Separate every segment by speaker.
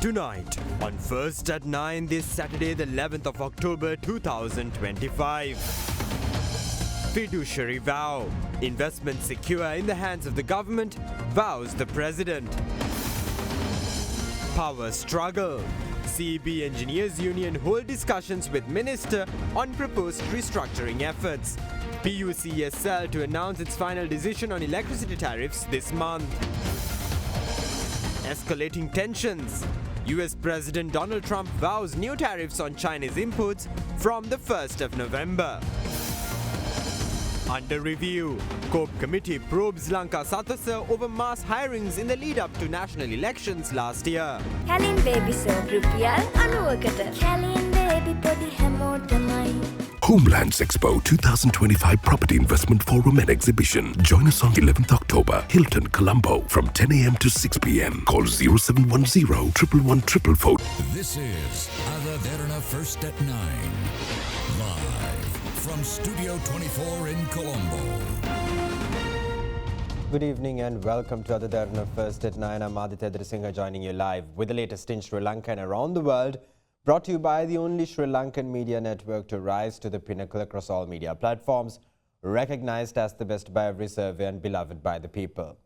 Speaker 1: Tonight, on First at 9 this Saturday, the 11th of October 2025. Fiduciary vow. Investment secure in the hands of the government, vows the president. Power struggle. CEB Engineers Union hold discussions with Minister on proposed restructuring efforts. PUCSL to announce its final decision on electricity tariffs this month. Escalating tensions. US President Donald Trump vows new tariffs on Chinese imports from the 1st of November. Under review. COPE committee probes Lanka Satasa over mass hirings in the lead-up to national elections last year.
Speaker 2: Kalin baby so rupial anuwakata. Kalin baby podi hamotamai.
Speaker 3: Homelands Expo 2025 Property Investment Forum and Exhibition. Join us on 11th October, Hilton, Colombo, from 10 a.m. to 6 p.m. Call 0710 111 444.
Speaker 4: This is Derana First at 9. Live from Studio 24 in Colombo.
Speaker 1: Good evening and welcome to Derana First at 9. I'm Aditya Drisinga joining you live with the latest in Sri Lanka and around the world. Brought to you by the only Sri Lankan media network to rise to the pinnacle across all media platforms, recognized as the best by every survey and beloved by the people.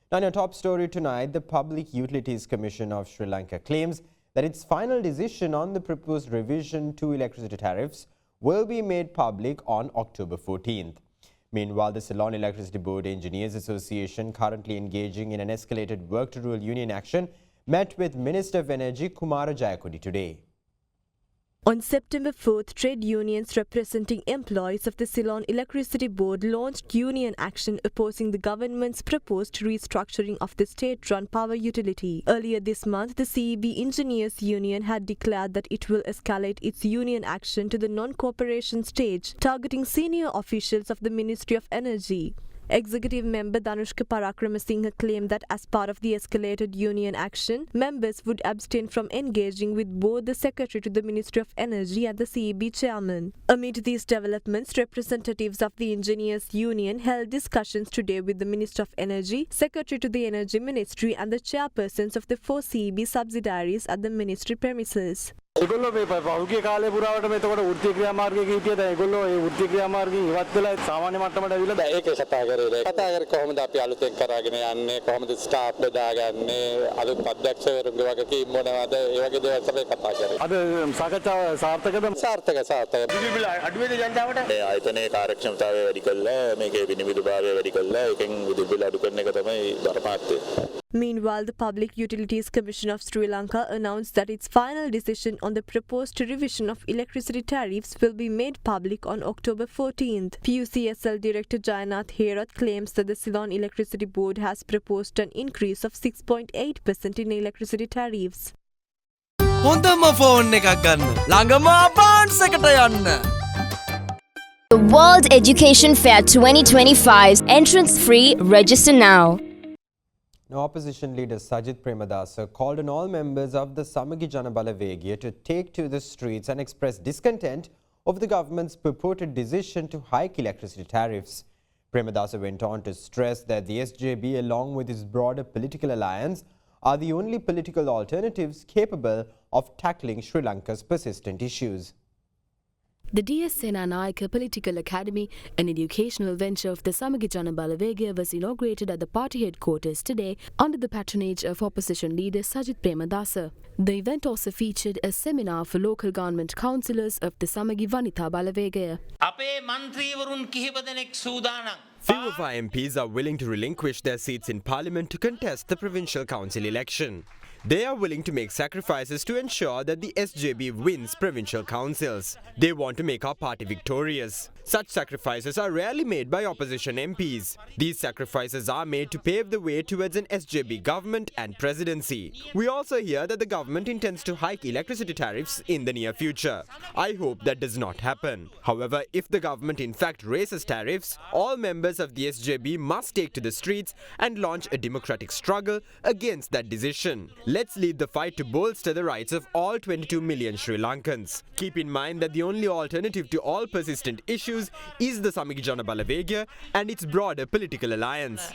Speaker 1: Now in your top story tonight, the Public Utilities Commission of Sri Lanka claims that its final decision on the proposed revision to electricity tariffs will be made public on October 14th. Meanwhile, the Ceylon Electricity Board Engineers Association, currently engaging in an escalated work-to-rule union action, met with Minister of Energy Kumara Jayakudi today.
Speaker 5: On September 4th, trade unions representing employees of the Ceylon Electricity Board launched union action opposing the government's proposed restructuring of the state-run power utility. Earlier this month, the CEB Engineers Union had declared that it will escalate its union action to the non-cooperation stage, targeting senior officials of the Ministry of Energy. Executive member Dhanushka Parakramasinghe claimed that as part of the escalated union action, members would abstain from engaging with both the Secretary to the Ministry of Energy and the CEB chairman. Amid these developments, representatives of the Engineers Union held discussions today with the Minister of Energy, Secretary to the Energy Ministry and the chairpersons of the 4 CEB subsidiaries at the ministry premises.
Speaker 6: ඒගොල්ලෝ මේ පහුගිය කාලේ පුරාවටම එතකොට වෘත්තීය ක්‍රියාමාර්ගයක හිටියද ඒගොල්ලෝ ඒ වෘත්තීය ක්‍රියාමාර්ගයෙන් ඉවත් වෙලා සාමාන්‍ය මට්ටමට ඇවිල්ලා දැන් ඒක කතා කරේ කොහොමද අපි අලුතෙන් කරගෙන යන්නේ කොහොමද ස්ටාෆ් බෙදාගන්නේ අලුත් අධ්‍යක්ෂවරුන්ගේ වගකීම් මොනවද ඒ වගේ දේවල් තමයි කතා කරේ අද සාකච්ඡාව සාර්ථකද විදුලි අඩු වේද ජනතාවට මේ ආයතනයේ කාර්යක්ෂමතාවය වැඩි කළා මේකේ විනිවිදභාවය වැඩි කළා ඒකෙන් විදුලි බිල අඩු කරන එක තමයි බරපතල.
Speaker 5: Meanwhile, the Public Utilities Commission of Sri Lanka announced that its final decision on the proposed revision of electricity tariffs will be made public on October 14th. PUCSL Director Jayanath Herath claims that the Ceylon Electricity Board has proposed an increase of 6.8% in electricity tariffs.
Speaker 7: හොඳම phone එකක් ගන්න. ළඟම අපාන්ස් එකට යන්න.
Speaker 2: The World Education Fair 2025's entrance free. Register now.
Speaker 1: Now, opposition leader Sajith Premadasa called on all members of the Samagi Jana Balawegaya to take to the streets and express discontent over the government's purported decision to hike electricity tariffs. Premadasa went on to stress that the SJB, along with its broader political alliance, are the only political alternatives capable of tackling Sri Lanka's persistent issues.
Speaker 8: The DS Senanayaka Political Academy, an educational venture of the Samagi Jana Balawegaya, was inaugurated at the party headquarters today under the patronage of opposition leader Sajith Premadasa. The event also featured a seminar for local government councillors of the Samagi Vanitha Balawegaya.
Speaker 1: Few of our MPs are willing to relinquish their seats in Parliament to contest the provincial council election. They are willing to make sacrifices to ensure that the SJB wins provincial councils. They want to make our party victorious. Such sacrifices are rarely made by opposition MPs. These sacrifices are made to pave the way towards an SJB government and presidency. We also hear that the government intends to hike electricity tariffs in the near future. I hope that does not happen. However, if the government in fact raises tariffs, all members of the SJB must take to the streets and launch a democratic struggle against that decision. Let's lead the fight to bolster the rights of all 22 million Sri Lankans. Keep in mind that the only alternative to all persistent issues is the Samagi Jana Balawegaya and its broader political alliance.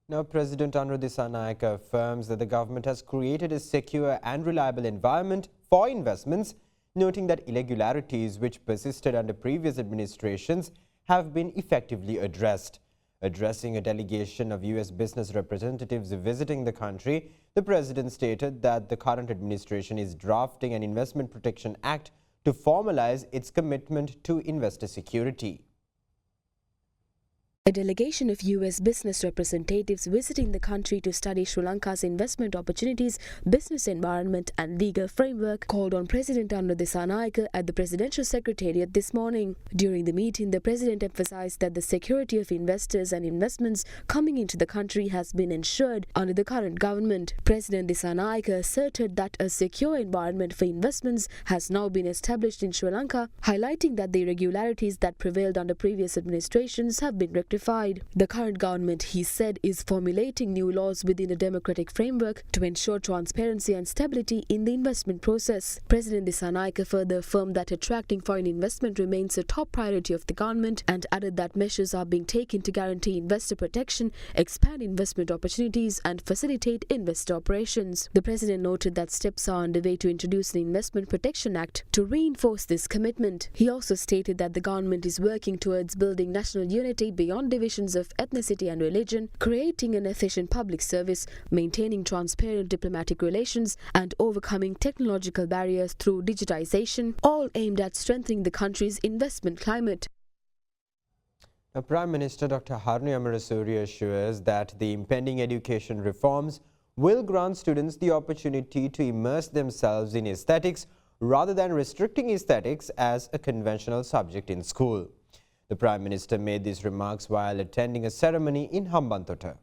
Speaker 1: Now, President Anura Dissanayake affirms that the government has created a secure and reliable environment for investments, noting that irregularities which persisted under previous administrations have been effectively addressed. Addressing a delegation of U.S. business representatives visiting the country, the president stated that the current administration is drafting an Investment Protection Act to formalize its commitment to investor security.
Speaker 8: A delegation of U.S. business representatives visiting the country to study Sri Lanka's investment opportunities, business environment and legal framework called on President Anura Dissanayake at the Presidential Secretariat this morning. During the meeting, the President emphasized that the security of investors and investments coming into the country has been ensured under the current government. President Dissanayake asserted that a secure environment for investments has now been established in Sri Lanka, highlighting that the irregularities that prevailed under previous administrations have been rectified. The current government, he said, is formulating new laws within a democratic framework to ensure transparency and stability in the investment process. President Dissanayake further affirmed that attracting foreign investment remains a top priority of the government and added that measures are being taken to guarantee investor protection, expand investment opportunities and facilitate investor operations. The president noted that steps are underway to introduce an Investment Protection Act to reinforce this commitment. He also stated that the government is working towards building national unity beyond divisions of ethnicity and religion, creating an efficient public service, maintaining transparent diplomatic relations, and overcoming technological barriers through digitization, all aimed at strengthening the country's investment climate.
Speaker 1: Now, Prime Minister Dr. Haruni Amarasuri assures that the impending education reforms will grant students the opportunity to immerse themselves in aesthetics rather than restricting aesthetics as a conventional subject in school. The Prime Minister made these remarks while attending a ceremony in Hambantota.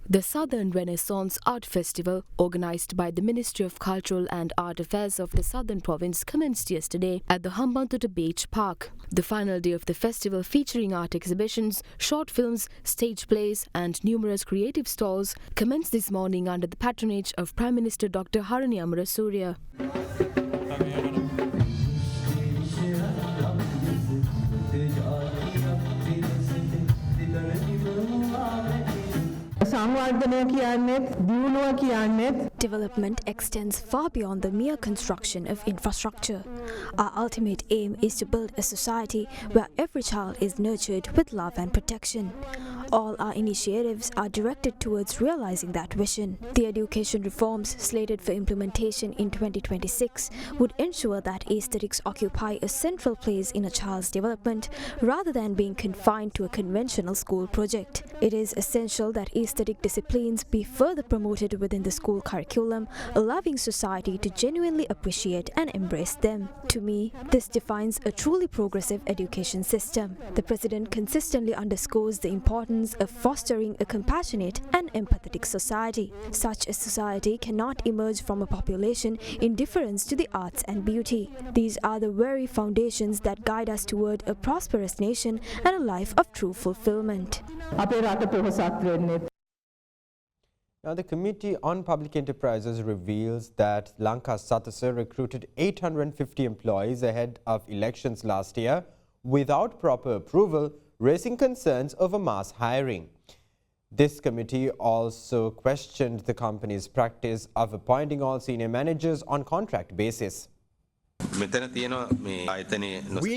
Speaker 8: The Southern Renaissance Art Festival, organized by the Ministry of Cultural and Art Affairs of the Southern Province, commenced yesterday at the Hambantota Beach Park. The final day of the festival, featuring art exhibitions, short films, stage plays and numerous creative stalls, commenced this morning under the patronage of Prime Minister Dr. Haruni Amarasuri.
Speaker 2: Development extends far beyond the mere construction of infrastructure. Our ultimate aim is to build a society where every child is nurtured with love and protection. All our initiatives are directed towards realizing that vision. The education reforms slated for implementation in 2026 would ensure that aesthetics occupy a central place in a child's development rather than being confined to a conventional school project. It is essential that aesthetic disciplines be further promoted within the school curriculum, allowing society to genuinely appreciate and embrace them. To me, this defines a truly progressive education system. The President consistently underscores the importance of fostering a compassionate and empathetic society. Such a society cannot emerge from a population indifferent to the arts and beauty. These are the very foundations that guide us toward a prosperous nation and a life of true fulfillment.
Speaker 1: Now, the Committee on Public Enterprises reveals that Lanka Satasa recruited 850 employees ahead of elections last year without proper approval, raising concerns over mass hiring. This committee also questioned the company's practice of appointing all senior managers on contract basis. We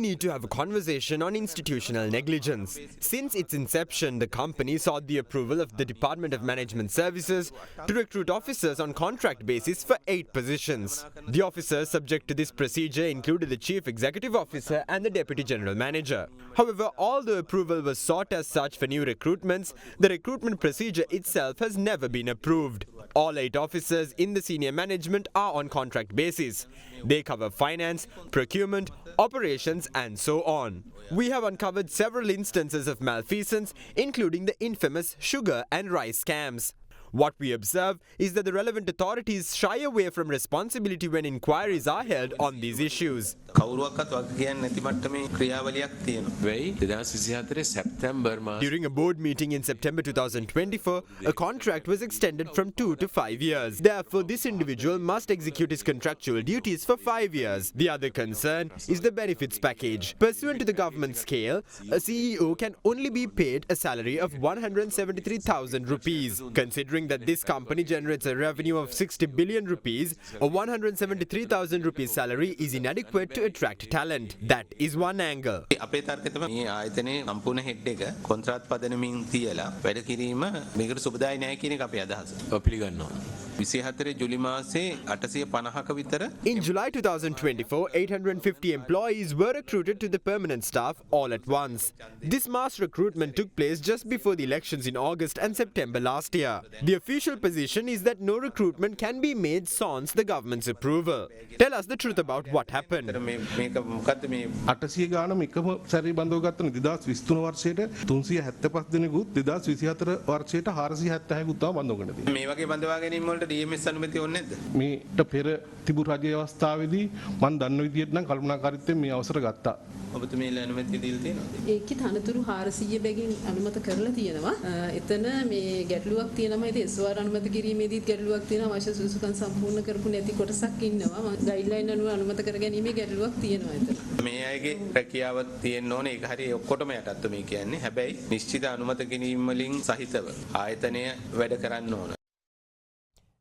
Speaker 1: need to have a conversation on institutional negligence. Since its inception, the company sought the approval of the Department of Management Services to recruit officers on contract basis for 8 positions. The officers subject to this procedure included the Chief Executive Officer and the Deputy General Manager. However, although approval was sought as such for new recruitments, the recruitment procedure itself has never been approved. All 8 officers in the senior management are on contract basis. They cover finance, procurement, operations and so on. We have uncovered several instances of malfeasance, including the infamous sugar and rice scams. What we observe is that the relevant authorities shy away from responsibility when inquiries are held on these issues.
Speaker 9: කවුරුවක්වත් වග කියන්නේ නැති මට්ටමේ ක්‍රියාවලියක් තියෙනවා.
Speaker 10: වෙයි 2024 සැප්තැම්බර් මාස.
Speaker 1: During a board meeting in September 2024, a contract was extended from 2 to 5 years. Therefore, this individual must execute his contractual duties for 5 years. The other concern is the benefits package. Pursuant to the government scale, a CEO can only be paid a salary of 173,000 rupees. Considering that this company generates a revenue of 60 billion rupees, a 173,000 rupees salary is inadequate to attract talent. That is one angle.
Speaker 9: අපේ තර්කය තමයි මේ ආයතනයේ සම්පූර්ණ head එක කොන්ත්‍රාත් පදනමින් තියලා වැඩ කිරීම මේකට සුබදායි නැහැ කියන එක අපේ අදහස.
Speaker 10: පිළිගන්නවා.
Speaker 9: 24 ජුලි මාසේ 850ක විතර.
Speaker 1: In July 2024, 850 employees were recruited to the permanent staff all at once. This mass recruitment took place just before the elections in August and September last year. The official position is that no recruitment can be made sans the government's approval. Tell us the truth about what happened.
Speaker 9: මේක මොකද්ද මේ
Speaker 11: 800 ගානම එකම සැරේ බඳව ගත්තන 2023 වර්ෂයට 375 දිනකුත් 2024 වර්ෂයට 476කුත් තව බඳව ගන්න තියෙනවා.
Speaker 9: මේ වගේ බඳවා ගැනීම වලට DMS අනුමැතිය ඕනේ නැද්ද?
Speaker 11: මේට පෙර තිබු රජයේ අවස්ථාවේදී මම දන්න විදිහට නම් කල්පනාකාරීත්වයෙන් මේ අවසර ගත්තා.
Speaker 9: ඔබතුමීලා අනුමැතිය දීලා තියෙනවද?
Speaker 12: ඒකේ තනතුරු 400 බැගින් අනුමත කරලා තියෙනවා. එතන මේ ගැටලුවක් තියෙනවා. ඉතින් SOR අනුමත කිරීමේදීත් ගැටලුවක් තියෙනවා. අවශ්‍ය සුසුකම් සම්පූර්ණ කරපු නැති කොටසක් ඉන්නවා. ගයිඩ්ලයින් අනුව අනුමත කරගැනීමේ ගැටලුවක් තියෙනවා එතන.
Speaker 9: මේ අයගේ රැකියාවක් තියෙන්න ඕනේ. ඒක හරිය ඔක්කොටම යටත් මේ කියන්නේ. හැබැයි නිශ්චිත අනුමත කිරීම වලින් සහිතව ආයතනය වැඩ කරන්න ඕන.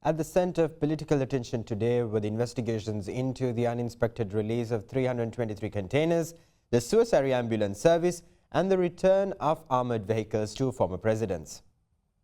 Speaker 1: At the center of political attention today were the investigations into the uninspected release of 323 containers, the suicide ambulance service and the return of armoured vehicles to former presidents.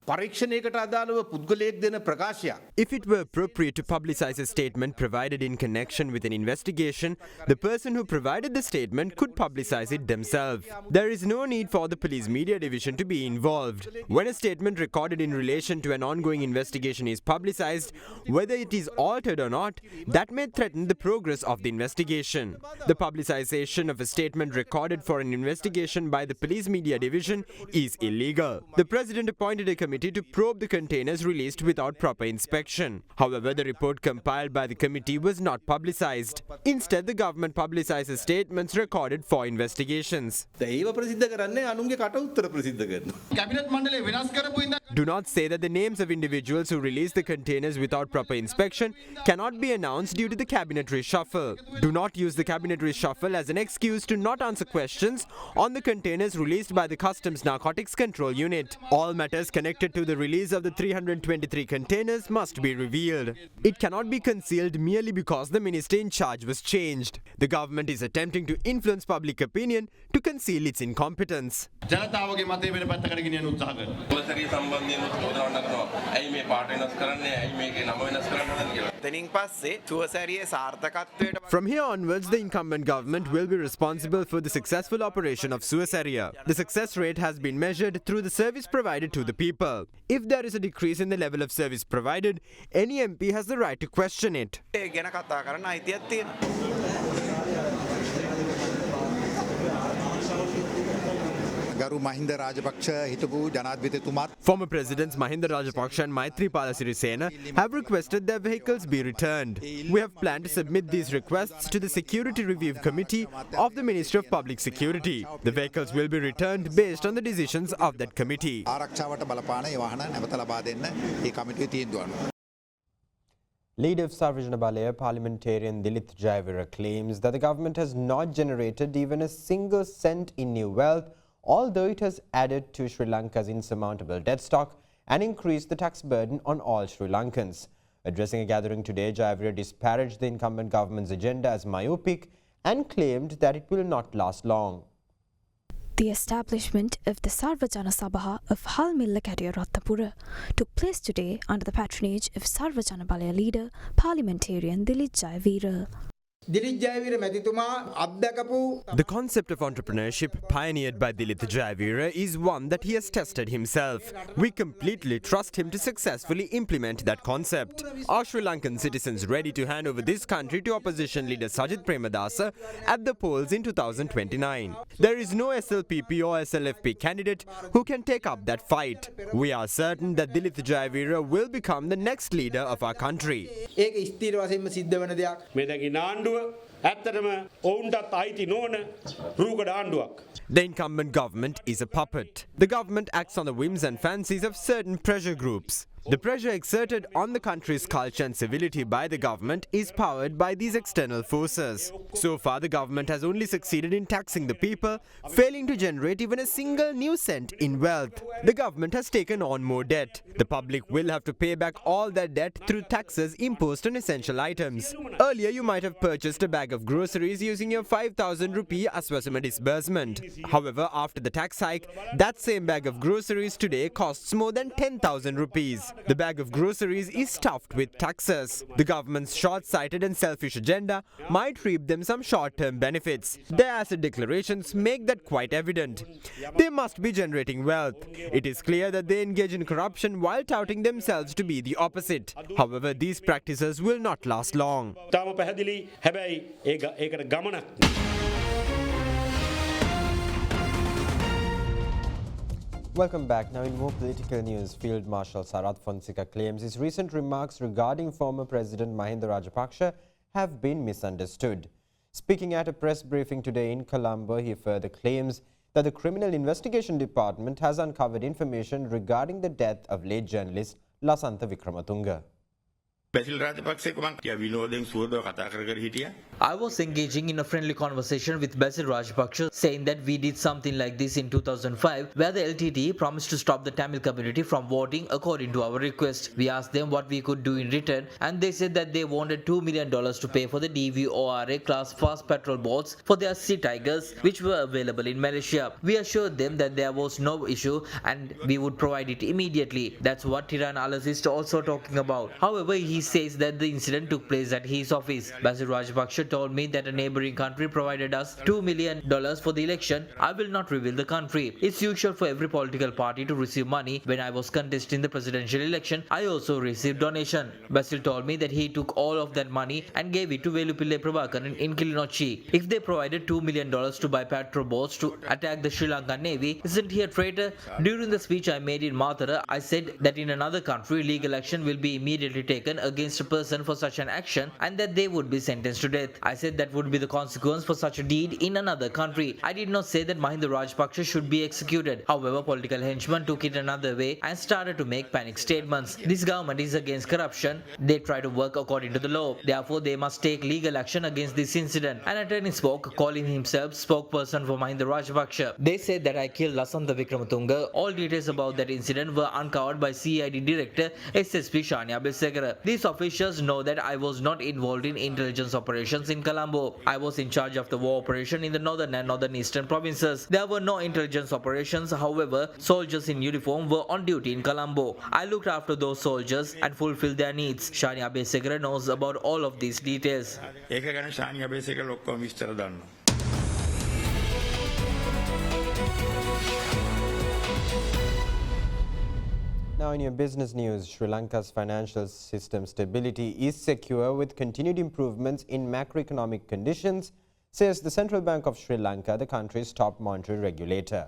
Speaker 13: පරීක්ෂණයකට අදාළව පුද්ගලයෙක් දෙන ප්‍රකාශයක්.
Speaker 1: If it were appropriate to publicize a statement provided in connection with an investigation, the person who provided the statement could publicize it themselves. There is no need for the police media division to be involved. When a statement recorded in relation to an ongoing investigation is publicized, whether it is altered or not, that may threaten the progress of the investigation. The publicization of a statement recorded for an investigation by the police media division is illegal. The president appointed a committee to probe the containers released without proper inspection. However, the report compiled by the committee was not publicized. Instead, the government publicizes statements recorded for investigations.
Speaker 13: ඒව ප්‍රසිද්ධ කරන්නේ අනුන්ගේ කට උත්තර ප්‍රසිද්ධ කරනවා. Cabinet මණ්ඩලය වෙනස් කරපු ඉඳන්
Speaker 1: Do not say that the names of individuals who released the containers without proper inspection cannot be announced due to the cabinet reshuffle. Do not use the cabinet reshuffle as an excuse to not answer questions on the containers released by the Customs Narcotics Control Unit. All matters connected to the release of the 323 containers must be revealed. It cannot be concealed merely because the minister in charge was changed. The government is attempting to influence public opinion to conceal its incompetence.
Speaker 13: ජනතාවගේ මතය වෙන පැත්තකට ගෙනියන්න උත්සාහ කරනවා.
Speaker 10: මොලසරිය සම්බන්ධයෙන් චෝදනා කරනවා. ඇයි මේ පාට වෙනස් කරන්නේ? ඇයි මේකේ නම වෙනස් කරන්නේ කියලා.
Speaker 13: එතනින් පස්සේ සුවසරියේ සාර්ථකත්වයට
Speaker 1: From here onwards, the incumbent government will be responsible for the successful operation of Suasaria. The success rate has been measured through the service provided to the people. If there is a decrease in the level of service provided, any MP has the right to question it.
Speaker 13: ගැන කතා කරන්න අයිතියක් තියෙනවා.
Speaker 14: ගරු මහින්ද රාජපක්ෂ හිටපු ජනාධිපතිතුමාත්
Speaker 1: Former Presidents Mahinda Rajapaksa and Maithripala Sirisena have requested their vehicles be returned. We have planned to submit these requests to the Security Review Committee of the Ministry of Public Security. The vehicles will be returned based on the decisions of that committee.
Speaker 14: ආරක්ෂාවට බලපාන ඒ වාහන නැවත ලබා දෙන්න ඒ කමිටුවේ තීන්දුව.
Speaker 1: Leader of Sarvajana Balaya, parliamentarian Dilith Jayavira claims that the government has not generated even a single cent in new wealth, although it has added to Sri Lanka's insurmountable debt stock and increased the tax burden on all Sri Lankans. Addressing a gathering today, Jayavira disparaged the incumbent government's agenda as myopic and claimed that it will not last long.
Speaker 2: The establishment of the Sarvajana Sabha of Halmilla Kadiya Ratnapura took place today under the patronage of Sarvajana Balaya leader, parliamentarian Dilith Jayavira.
Speaker 1: The concept of entrepreneurship pioneered by Dilith Jayavira is one that he has tested himself. We completely trust him to successfully implement that concept. Are Sri Lankan citizens ready to hand over this country to opposition leader Sajith Premadasa at the polls in 2029? There is no SLPP or SLFP candidate who can take up that fight. We are certain that Dilith Jayavira will become the next leader of our country.
Speaker 15: ඇත්තටම ඔවුන්ටත් අයිති නොවන රූකඩ ආණ්ඩුවක්.
Speaker 1: The incumbent government is a puppet. The government acts on the whims and fancies of certain pressure groups. The pressure exerted on the country's culture and civility by the government is powered by these external forces. So far, the government has only succeeded in taxing the people, failing to generate even a single new cent in wealth. The government has taken on more debt. The public will have to pay back all that debt through taxes imposed on essential items. Earlier, you might have purchased a bag of groceries using your 5,000 rupee Aswasama disbursement. However, after the tax hike, that same bag of groceries today costs more than 10,000 rupees. The bag of groceries is stuffed with taxes. The government's short-sighted and selfish agenda might reap them some short-term benefits. Their asset declarations make that quite evident. They must be generating wealth. It is clear that they engage in corruption while touting themselves to be the opposite. However, these practices will not last long.
Speaker 15: තාම පැහැදිලි හැබැයි ඒකට ගමනක්.
Speaker 1: Welcome back. Now in more political news, Field Marshal Sarath Fonseca claims his recent remarks regarding former President Mahinda Rajapaksa have been misunderstood. Speaking at a press briefing today in Colombo, he further claims that the Criminal Investigation Department has uncovered information regarding the death of late journalist Lasantha Wickramatunge.
Speaker 16: I was engaging in a friendly conversation with Basil Rajapaksa, saying that we did something like this in 2005, where the LTTE promised to stop the Tamil community from voting according to our request. We asked them what we could do in return, and they said that they wanted $2 million to pay for the DVORA class fast patrol boats for their Sea Tigers, which were available in Malaysia. We assured them that there was no issue and we would provide it immediately. That's what Derana is also talking about. However, he says that the incident took place at his office. Basil Rajapaksa told me that a neighboring country provided us $2 million for the election. I will not reveal the country. It's usual for every political party to receive money. When I was contesting the presidential election, I also received donation. Basil told me that he took all of that money and gave it to Velupille Prabhakaran in Kilinochchi. If they provided $2 million to buy patrol boats to attack the Sri Lankan Navy, isn't he a traitor? During the speech I made in Mathura, I said that in another country, legal action will be immediately taken against a person for such an action and that they would be sentenced to death. I said that would be the consequence for such a deed in another country. I did not say that Mahinda Rajapaksa should be executed. However, political henchmen took it another way and started to make panic statements. This government is against corruption. They try to work according to the law. Therefore, they must take legal action against this incident. An attorney spoke, calling himself spokesperson for Mahinda Rajapaksa. They said that I killed Lasantha Wickramatunge. All details about that incident were uncovered by CID Director SSP Shania Besegara. These officials know that I was not involved in intelligence operations in Colombo. I was in charge of the war operation in the northern and northeastern provinces. There were no intelligence operations. However, soldiers in uniform were on duty in Colombo. I looked after those soldiers and fulfilled their needs. Shania Besegara knows about all of these details.
Speaker 1: Now in your business news, Sri Lanka's financial system stability is secure with continued improvements in macroeconomic conditions, says the Central Bank of Sri Lanka, the country's top monetary regulator.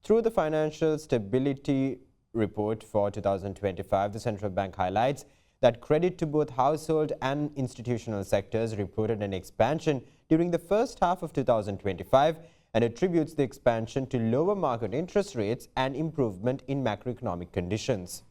Speaker 1: Through the Financial Stability Report for 2025, the Central Bank highlights that credit to both household and institutional sectors reported an expansion during the first half of 2025 and attributes the expansion to lower market interest rates and improvement in macroeconomic conditions.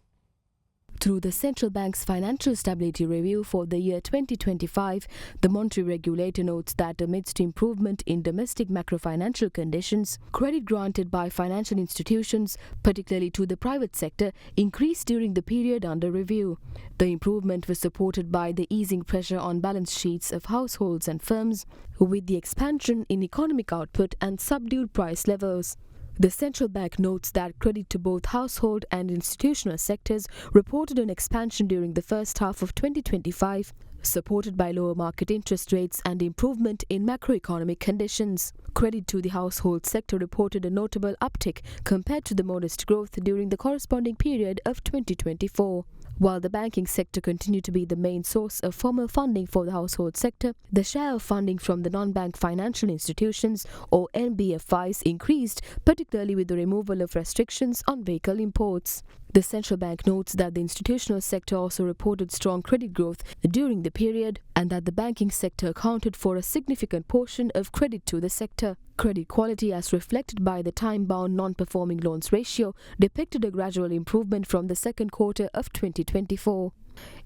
Speaker 8: Through the Central Bank's Financial Stability Review for the year 2025, the monetary regulator notes that amidst improvement in domestic macrofinancial conditions, credit granted by financial institutions, particularly to the private sector, increased during the period under review. The improvement was supported by the easing pressure on balance sheets of households and firms, with the expansion in economic output and subdued price levels. The central bank notes that credit to both household and institutional sectors reported an expansion during the first half of 2025, supported by lower market interest rates and improvement in macroeconomic conditions. Credit to the household sector reported a notable uptick compared to the modest growth during the corresponding period of 2024. While the banking sector continued to be the main source of formal funding for the household sector, the share of funding from the non-bank financial institutions or NBFIs increased, particularly with the removal of restrictions on vehicle imports. The central bank notes that the institutional sector also reported strong credit growth during the period and that the banking sector accounted for a significant portion of credit to the sector. Credit quality, as reflected by the time-bound non-performing loans ratio, depicted a gradual improvement from the second quarter of 2024.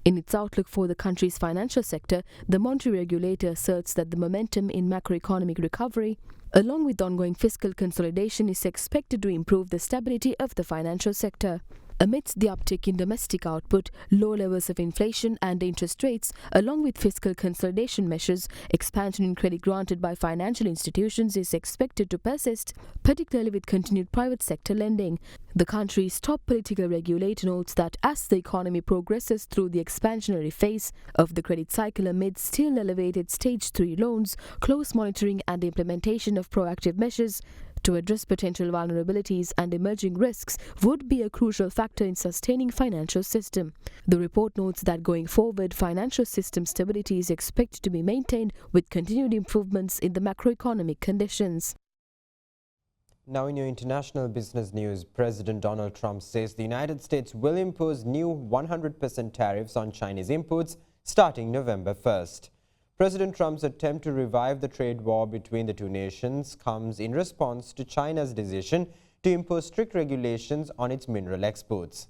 Speaker 8: In its outlook for the country's financial sector, the monetary regulator asserts that the momentum in macroeconomic recovery, along with ongoing fiscal consolidation, is expected to improve the stability of the financial sector. Amidst the uptick in domestic output, low levels of inflation and interest rates, along with fiscal consolidation measures, expansion in credit granted by financial institutions is expected to persist, particularly with continued private sector lending. The country's top political regulator notes that as the economy progresses through the expansionary phase of the credit cycle amid still elevated Stage 3 loans, close monitoring and implementation of proactive measures to address potential vulnerabilities and emerging risks would be a crucial factor in sustaining financial system. The report notes that going forward, financial system stability is expected to be maintained with continued improvements in the macroeconomic conditions.
Speaker 1: Now in your international business news, President Donald Trump says the United States will impose new 100% tariffs on Chinese imports starting November 1st. President Trump's attempt to revive the trade war between the two nations comes in response to China's decision to impose strict regulations on its mineral exports.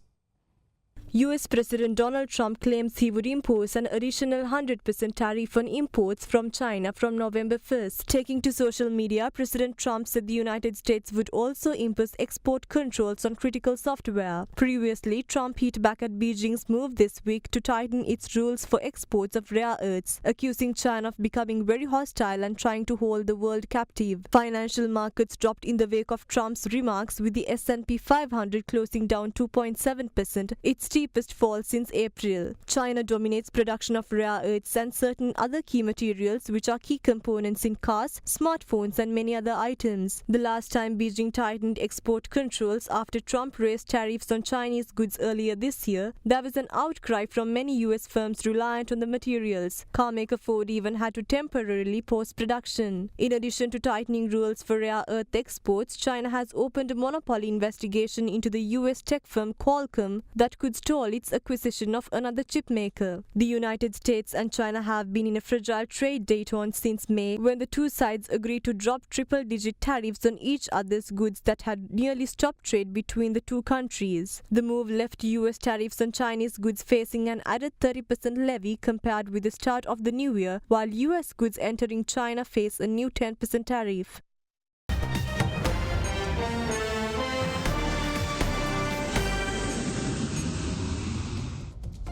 Speaker 5: US President Donald Trump claims he would impose an additional 100% tariff on imports from China from November 1st. Taking to social media, President Trump said the United States would also impose export controls on critical software. Previously, Trump hit back at Beijing's move this week to tighten its rules for exports of rare earths, accusing China of becoming very hostile and trying to hold the world captive. Financial markets dropped in the wake of Trump's remarks, with the S&P 500 closing down 2.7%, its steepest fall since April. China dominates production of rare earths and certain other key materials which are key components in cars, smartphones and many other items. The last time Beijing tightened export controls after Trump raised tariffs on Chinese goods earlier this year, there was an outcry from many US firms reliant on the materials. Carmaker Ford even had to temporarily pause production. In addition to tightening rules for rare earth exports, China has opened a monopoly investigation into the US tech firm Qualcomm that could stall its acquisition of another chip maker. The United States and China have been in a fragile trade détente since May, when the two sides agreed to drop triple-digit tariffs on each other's goods that had nearly stopped trade between the two countries. The move left US tariffs on Chinese goods facing an added 30% levy compared with the start of the new year, while US goods entering China face a new 10% tariff.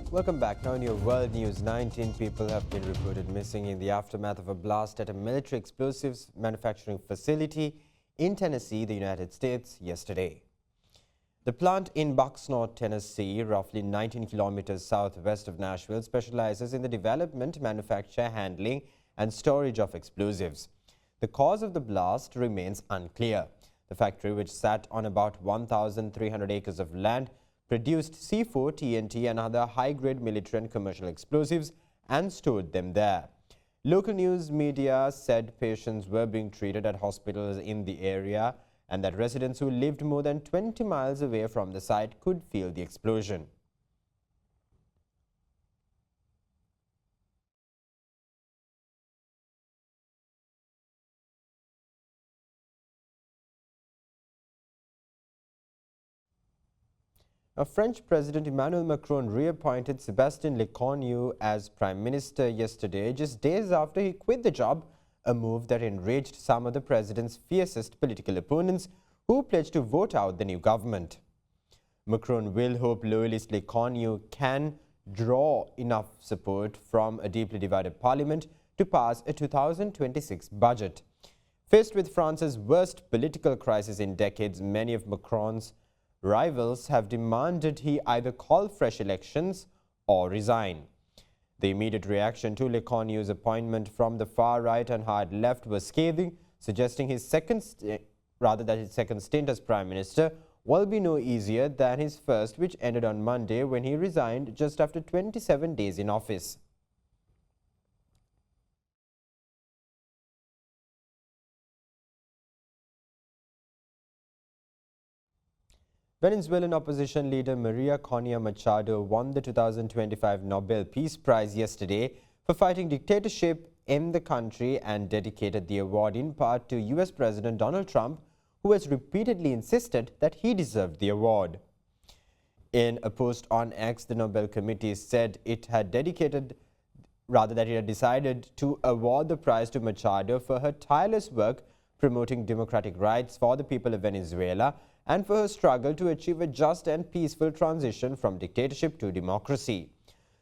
Speaker 1: Welcome back. Now in your world news, 19 people have been reported missing in the aftermath of a blast at a military explosives manufacturing facility in Tennessee, the United States, yesterday. The plant in Bucksnort, Tennessee, roughly 19 kilometers southwest of Nashville, specializes in the development, manufacture, handling and storage of explosives. The cause of the blast remains unclear. The factory, which sat on about 1,300 acres of land, produced C4, TNT and other high-grade military and commercial explosives and stored them there. Local news media said patients were being treated at hospitals in the area and that residents who lived more than 20 miles away from the site could feel the explosion. French President Emmanuel Macron reappointed Sébastien Lecornu as Prime Minister yesterday, just days after he quit the job, a move that enraged some of the president's fiercest political opponents who pledged to vote out the new government. Macron will hope loyalist Lecornu can draw enough support from a deeply divided parliament to pass a 2026 budget. Faced with France's worst political crisis in decades, many of Macron's rivals have demanded he either call fresh elections or resign. The immediate reaction to Lecornu's appointment from the far right and hard left was scathing, suggesting his second stint as Prime Minister will be no easier than his first, which ended on Monday when he resigned just after 27 days in office. Venezuelan opposition leader Maria Corina Machado won the 2025 Nobel Peace Prize yesterday for fighting dictatorship in the country and dedicated the award in part to US President Donald Trump, who has repeatedly insisted that he deserved the award. In a post on X, the Nobel Committee said it had decided to award the prize to Machado for her tireless work promoting democratic rights for the people of Venezuela and for her struggle to achieve a just and peaceful transition from dictatorship to democracy.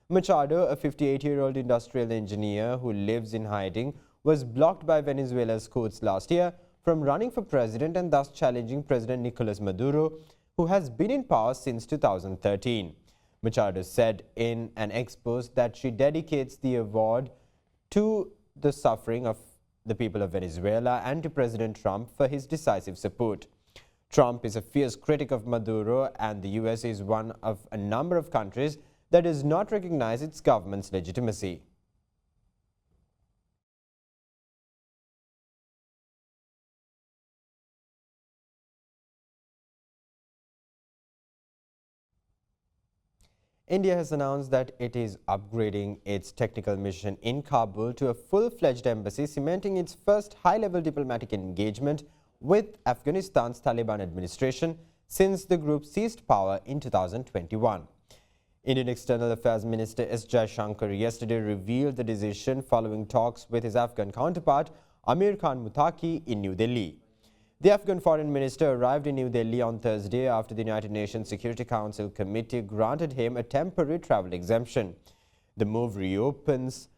Speaker 1: Machado, a 58-year-old industrial engineer who lives in hiding, was blocked by Venezuela's courts last year from running for president and thus challenging President Nicolas Maduro, who has been in power since 2013. Machado said in an X post that she dedicates the award to the suffering of the people of Venezuela and to President Trump for his decisive support. Trump is a fierce critic of Maduro, and the US is one of a number of countries that does not recognize its government's legitimacy. India has announced that it is upgrading its technical mission in Kabul to a full-fledged embassy, cementing its first high-level diplomatic engagement with Afghanistan's Taliban administration since the group seized power in 2021. Indian External Affairs Minister S. Jaishankar yesterday revealed the decision following talks with his Afghan counterpart Amir Khan Muttaqi in New Delhi. The Afghan Foreign Minister arrived in New Delhi on Thursday after the United Nations Security Council Committee granted him a temporary travel exemption. The move reopens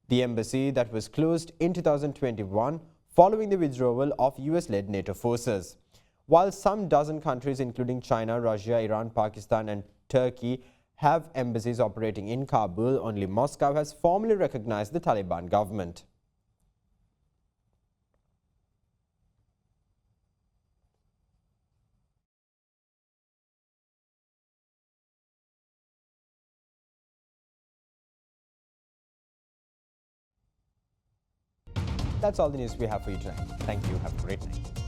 Speaker 1: the embassy that was closed in 2021 following the withdrawal of US-led NATO forces. While some dozen countries including China, Russia, Iran, Pakistan and Turkey have embassies operating in Kabul, only Moscow has formally recognized the Taliban government. That's all the news we have for you tonight. Thank you. Have a great night.